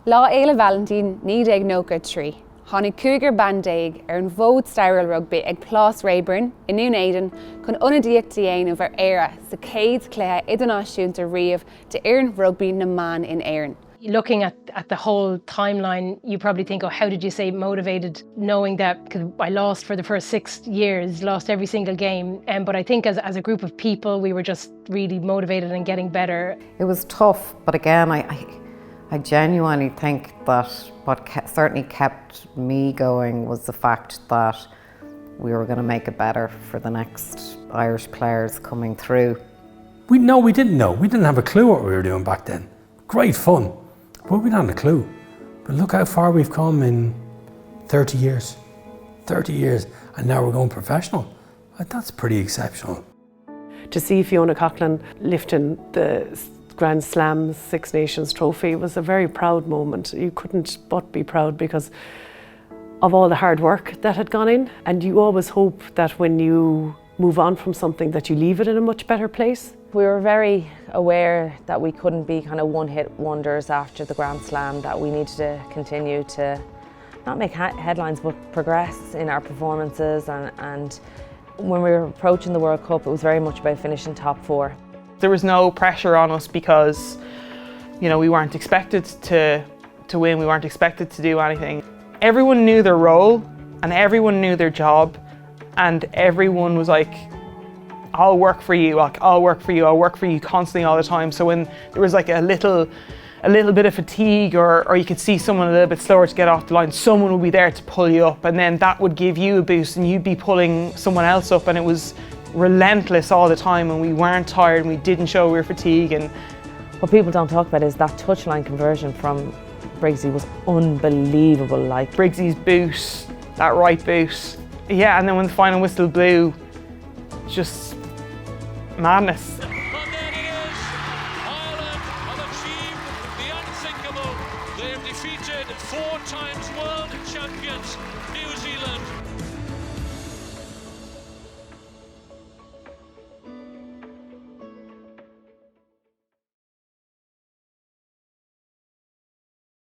Lá Fhéile Vailintín ní ag nócha trí. Tháinig cúigear bandéig ar an bhód stairiúil rugbaí ag Plás Rayburn in Nún Éideann chun ionadaíocht dhéanamh ar éire sa céad chlutha idirnáisiúnta riamh de Éireann rugbaí na mBan in Éireann. Looking at the whole timeline, you probably think, oh, how did you stay motivated knowing that, because I lost for the first 6 years, lost every single game. But I think as a group of people, we were just really motivated and getting better. It was tough, but again, I genuinely think that what certainly kept me going was the fact that we were going to make it better for the next Irish players coming through. We didn't know. We didn't have a clue what we were doing back then. Great fun, but we didn't have a clue. But look how far we've come in 30 years. 30 years, and now we're going professional. That's pretty exceptional. To see Fiona Coughlin lifting the Grand Slam Six Nations trophy was a very proud moment. You couldn't but be proud because of all the hard work that had gone in, and you always hope that when you move on from something that you leave it in a much better place. We were very aware that we couldn't be kind of one-hit wonders after the Grand Slam, that we needed to continue to not make headlines but progress in our performances, and when we were approaching the World Cup, it was very much about finishing top 4. There was no pressure on us because, we weren't expected to win, we weren't expected to do anything. Everyone knew their role and everyone knew their job, and everyone was like, I'll work for you, I'll work for you, I'll work for you constantly all the time. So when there was like a little bit of fatigue or you could see someone a little bit slower to get off the line, someone would be there to pull you up, and then that would give you a boost and you'd be pulling someone else up, and it was relentless all the time, and we weren't tired and we didn't show we were fatigued. And what people don't talk about is that touchline conversion from Briseadh was unbelievable. Like Briseadh's boot, that right boot. Yeah, and then when the final whistle blew, just madness. And there it is. Ireland have achieved the unthinkable. They have defeated 4 times world champions New Zealand.